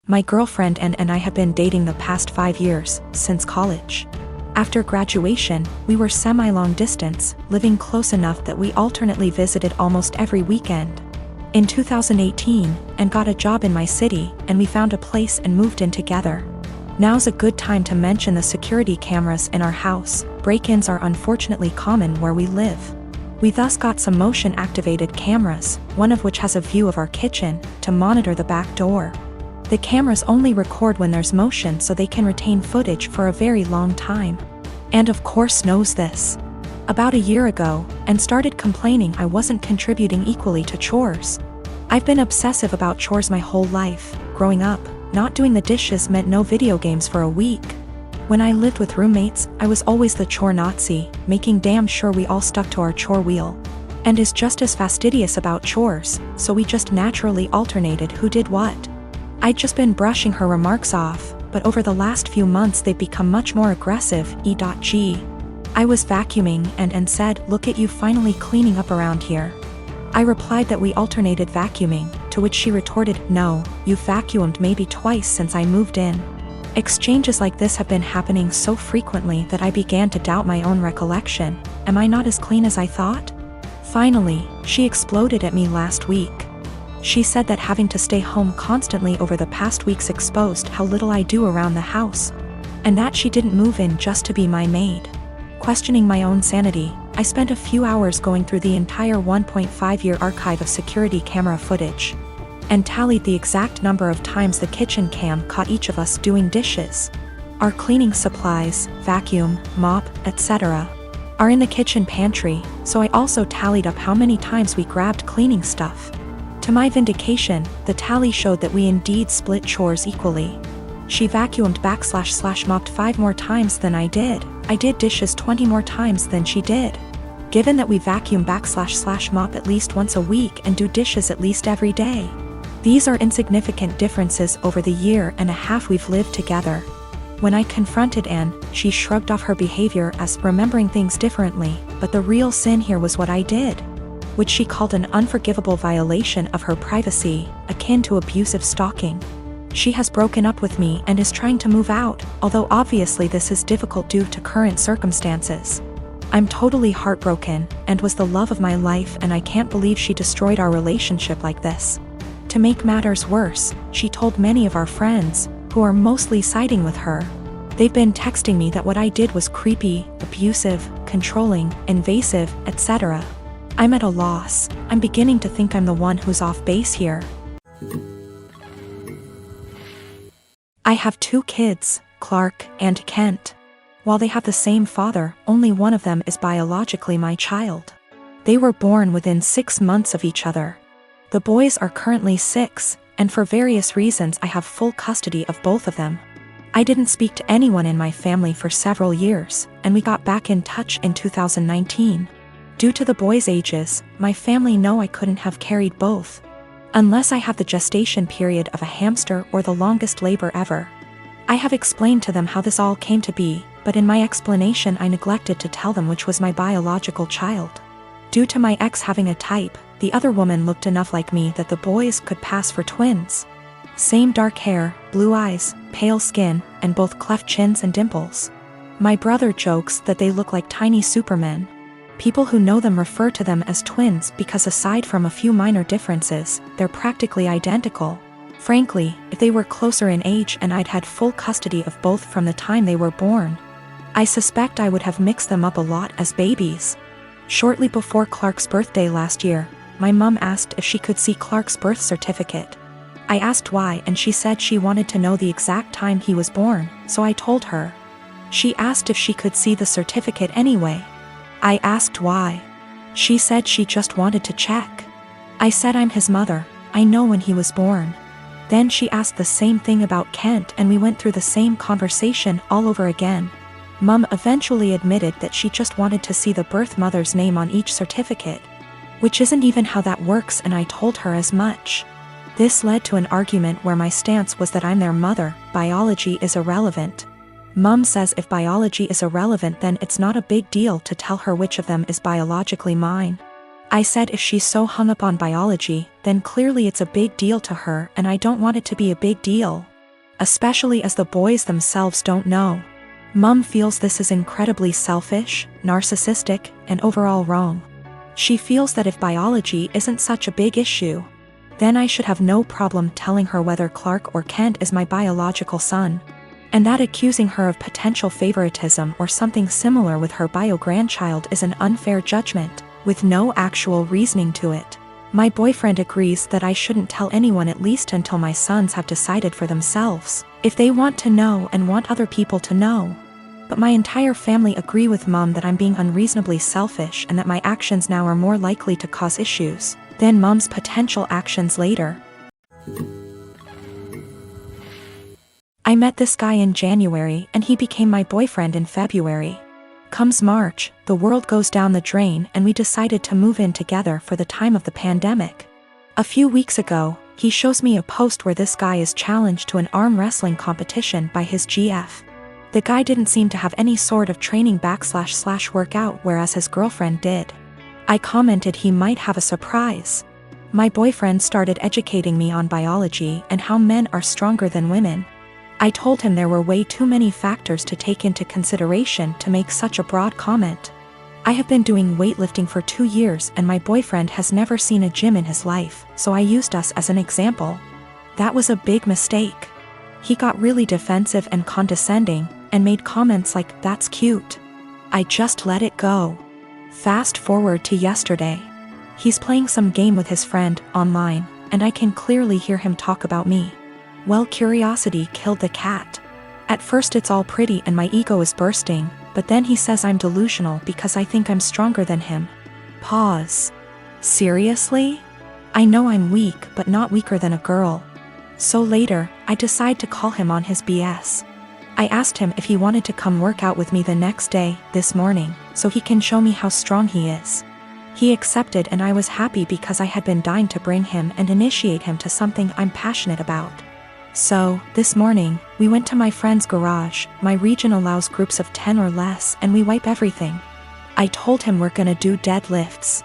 My girlfriend and I have been dating the past 5 years, since college. After graduation, we were semi-long distance, living close enough that we alternately visited almost every weekend. In 2018, and got a job in my city, and we found a place and moved in together. Now's a good time to mention the security cameras in our house. Break-ins are unfortunately common where we live. We thus got some motion-activated cameras, one of which has a view of our kitchen, to monitor the back door. The cameras only record when there's motion so they can retain footage for a very long time. And of course knows this. About a year ago, and started complaining I wasn't contributing equally to chores. I've been obsessive about chores my whole life. Growing up, not doing the dishes meant no video games for a week. When I lived with roommates, I was always the chore Nazi, making damn sure we all stuck to our chore wheel. And is just as fastidious about chores, so we just naturally alternated who did what. I'd just been brushing her remarks off, but over the last few months they've become much more aggressive. E.g. I was vacuuming and said, "Look at you finally cleaning up around here." I replied that we alternated vacuuming, to which she retorted, "No, you've vacuumed maybe twice since I moved in." Exchanges like this have been happening so frequently that I began to doubt my own recollection. Am I not as clean as I thought? Finally, she exploded at me last week. She said that having to stay home constantly over the past weeks exposed how little I do around the house, and that she didn't move in just to be my maid. Questioning my own sanity, I spent a few hours going through the entire 1.5-year archive of security camera footage, and tallied the exact number of times the kitchen cam caught each of us doing dishes. Our cleaning supplies, vacuum, mop, etc., are in the kitchen pantry, so I also tallied up how many times we grabbed cleaning stuff. To my vindication, the tally showed that we indeed split chores equally. She vacuumed / mopped 5 more times than I did. I did dishes 20 more times than she did. Given that we vacuum / mop at least once a week and do dishes at least every day, these are insignificant differences over the year and a half we've lived together. When I confronted Anne, she shrugged off her behavior as remembering things differently, but the real sin here was what I did, which she called an unforgivable violation of her privacy, akin to abusive stalking. She has broken up with me and is trying to move out, although obviously this is difficult due to current circumstances. I'm totally heartbroken, and was the love of my life, and I can't believe she destroyed our relationship like this. To make matters worse, she told many of our friends, who are mostly siding with her. They've been texting me that what I did was creepy, abusive, controlling, invasive, etc. I'm at a loss. I'm beginning to think I'm the one who's off base here. I have 2 kids, Clark and Kent. While they have the same father, only one of them is biologically my child. They were born within 6 months of each other. The boys are currently 6, and for various reasons I have full custody of both of them. I didn't speak to anyone in my family for several years, and we got back in touch in 2019. Due to the boys' ages, my family know I couldn't have carried both, unless I have the gestation period of a hamster or the longest labor ever. I have explained to them how this all came to be, but in my explanation I neglected to tell them which was my biological child. Due to my ex having a type, the other woman looked enough like me that the boys could pass for twins. Same dark hair, blue eyes, pale skin, and both cleft chins and dimples. My brother jokes that they look like tiny supermen. People who know them refer to them as twins because aside from a few minor differences, they're practically identical. Frankly, if they were closer in age and I'd had full custody of both from the time they were born, I suspect I would have mixed them up a lot as babies. Shortly before Clark's birthday last year, my mum asked if she could see Clark's birth certificate. I asked why, and she said she wanted to know the exact time he was born, so I told her. She asked if she could see the certificate anyway. I asked why. She said she just wanted to check. I said I'm his mother, I know when he was born. Then she asked the same thing about Kent and we went through the same conversation all over again. Mum eventually admitted that she just wanted to see the birth mother's name on each certificate, which isn't even how that works, and I told her as much. This led to an argument where my stance was that I'm their mother, biology is irrelevant. Mum says if biology is irrelevant then it's not a big deal to tell her which of them is biologically mine. I said if she's so hung up on biology, then clearly it's a big deal to her and I don't want it to be a big deal. especially as the boys themselves don't know. Mom feels this is incredibly selfish, narcissistic, and overall wrong. She feels that if biology isn't such a big issue, then I should have no problem telling her whether Clark or Kent is my biological son. And that accusing her of potential favoritism or something similar with her bio-grandchild is an unfair judgment, with no actual reasoning to it. My boyfriend agrees that I shouldn't tell anyone, at least until my sons have decided for themselves if they want to know and want other people to know. But my entire family agree with Mom that I'm being unreasonably selfish and that my actions now are more likely to cause issues than Mom's potential actions later. I met this guy in January and he became my boyfriend in February. Comes March, the world goes down the drain and we decided to move in together for the time of the pandemic. A few weeks ago, he shows me a post where this guy is challenged to an arm wrestling competition by his GF. The guy didn't seem to have any sort of training / workout, whereas his girlfriend did. I commented he might have a surprise. My boyfriend started educating me on biology and how men are stronger than women. I told him there were way too many factors to take into consideration to make such a broad comment. I have been doing weightlifting for 2 years and my boyfriend has never seen a gym in his life, so I used us as an example. That was a big mistake. He got really defensive and condescending, and made comments like, "That's cute." I just let it go. Fast forward to yesterday. He's playing some game with his friend, online, and I can clearly hear him talk about me. Well, curiosity killed the cat. At first it's all pretty and my ego is bursting, but then he says I'm delusional because I think I'm stronger than him. Pause. Seriously? I know I'm weak, but not weaker than a girl. So later, I decide to call him on his BS. I asked him if he wanted to come work out with me the next day, this morning, so he can show me how strong he is. He accepted and I was happy because I had been dying to bring him and initiate him to something I'm passionate about. So, this morning, we went to my friend's garage. My region allows groups of 10 or less and we wipe everything. I told him we're gonna do deadlifts.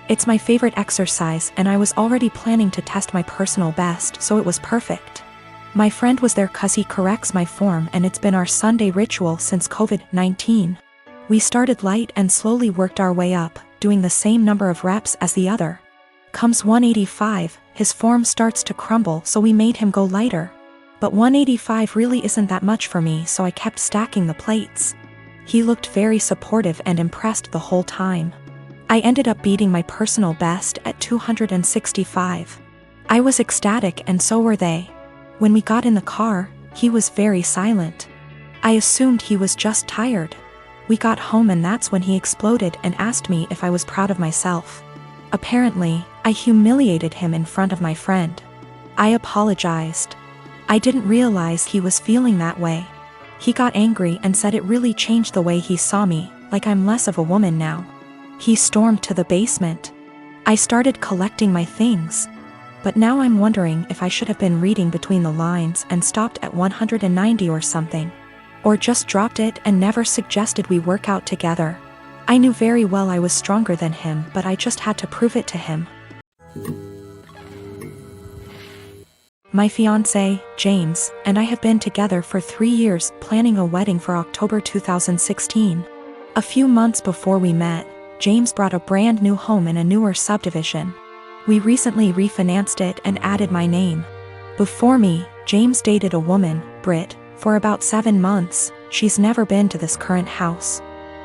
It's my favorite exercise and I was already planning to test my personal best, so it was perfect. My friend was there cause he corrects my form and it's been our Sunday ritual since COVID-19. We started light and slowly worked our way up, doing the same number of reps as the other. Comes 185, his form starts to crumble, so we made him go lighter. But 185 really isn't that much for me, so I kept stacking the plates. He looked very supportive and impressed the whole time. I ended up beating my personal best at 265. I was ecstatic and so were they. When we got in the car, he was very silent. I assumed he was just tired. We got home and that's when he exploded and asked me if I was proud of myself. Apparently, I humiliated him in front of my friend. I apologized. I didn't realize he was feeling that way. He got angry and said it really changed the way he saw me, like I'm less of a woman now. He stormed to the basement. I started collecting my things. But now I'm wondering if I should have been reading between the lines and stopped at 190 or something. Or just dropped it and never suggested we work out together. I knew very well I was stronger than him, but I just had to prove it to him. My fiancé, James, and I have been together for 3 years, planning a wedding for October 2016. A few months before we met, James bought a brand new home in a newer subdivision. We recently refinanced it and added my name. Before me, James dated a woman, Britt, for about 7 months. She's never been to this current house.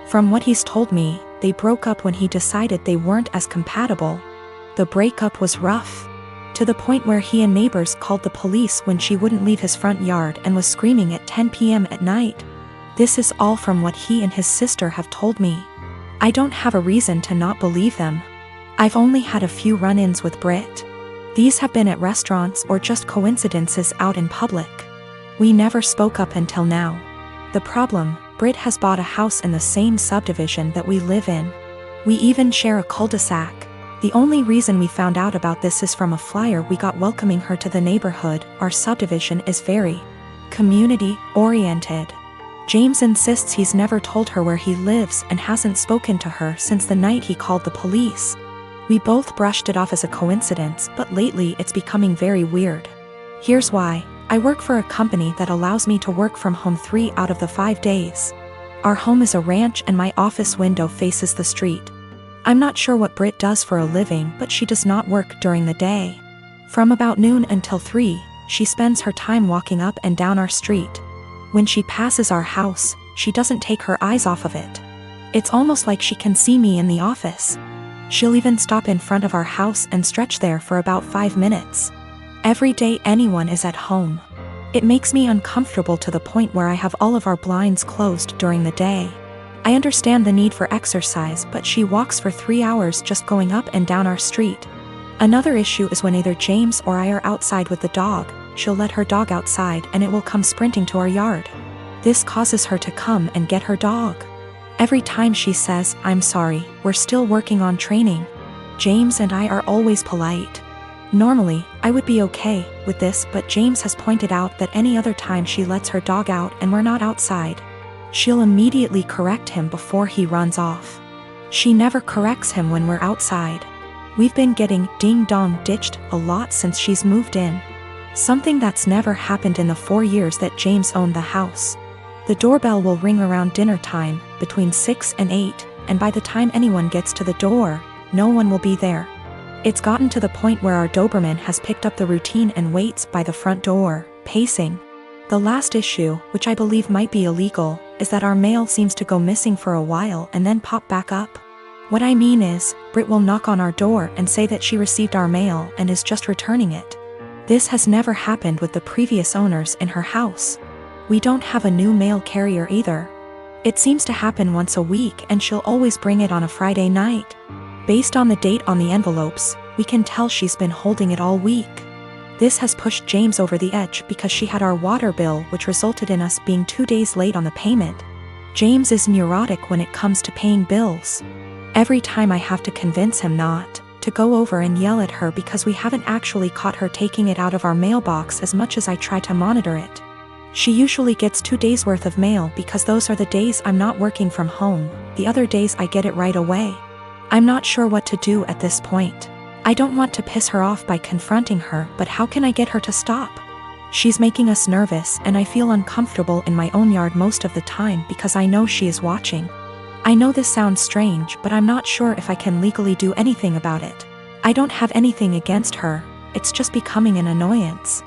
From what he's told me, they broke up when he decided they weren't as compatible. The breakup was rough, to the point where he and neighbors called the police when she wouldn't leave his front yard and was screaming at 10 p.m. at night. This is all from what he and his sister have told me. I don't have a reason to not believe them. I've only had a few run-ins with Britt. These have been at restaurants or just coincidences out in public. We never spoke up until now. The problem, Britt has bought a house in the same subdivision that we live in. We even share a cul-de-sac. The only reason we found out about this is from a flyer we got welcoming her to the neighborhood. Our subdivision is very community-oriented. James insists he's never told her where he lives and hasn't spoken to her since the night he called the police. We both brushed it off as a coincidence, but lately it's becoming very weird. Here's why. I work for a company that allows me to work from home 3 out of the 5 days. Our home is a ranch and my office window faces the street. I'm not sure what Britt does for a living, but she does not work during the day. From about noon until 3, she spends her time walking up and down our street. When she passes our house, she doesn't take her eyes off of it. It's almost like she can see me in the office. She'll even stop in front of our house and stretch there for about 5 minutes. Every day anyone is at home. It makes me uncomfortable to the point where I have all of our blinds closed during the day. I understand the need for exercise, but she walks for 3 hours just going up and down our street. Another issue is when either James or I are outside with the dog, she'll let her dog outside and it will come sprinting to our yard. This causes her to come and get her dog. Every time she says, "I'm sorry, we're still working on training." James and I are always polite. Normally, I would be okay with this, but James has pointed out that any other time she lets her dog out and we're not outside, she'll immediately correct him before he runs off. She never corrects him when we're outside. We've been getting ding-dong ditched a lot since she's moved in. Something that's never happened in the 4 years that James owned the house. The doorbell will ring around dinner time, between 6 and 8, and by the time anyone gets to the door, no one will be there. It's gotten to the point where our Doberman has picked up the routine and waits by the front door, pacing. The last issue, which I believe might be illegal, is that our mail seems to go missing for a while and then pop back up. What I mean is, Britt will knock on our door and say that she received our mail and is just returning it. This has never happened with the previous owners in her house. We don't have a new mail carrier either. It seems to happen once a week and she'll always bring it on a Friday night. Based on the date on the envelopes, we can tell she's been holding it all week. This has pushed James over the edge because she had our water bill, which resulted in us being 2 days late on the payment. James is neurotic when it comes to paying bills. Every time I have to convince him not to go over and yell at her because we haven't actually caught her taking it out of our mailbox as much as I try to monitor it. She usually gets 2 days worth of mail because those are the days I'm not working from home. The other days I get it right away. I'm not sure what to do at this point. I don't want to piss her off by confronting her, but how can I get her to stop? She's making us nervous and I feel uncomfortable in my own yard most of the time because I know she is watching. I know this sounds strange, but I'm not sure if I can legally do anything about it. I don't have anything against her, it's just becoming an annoyance.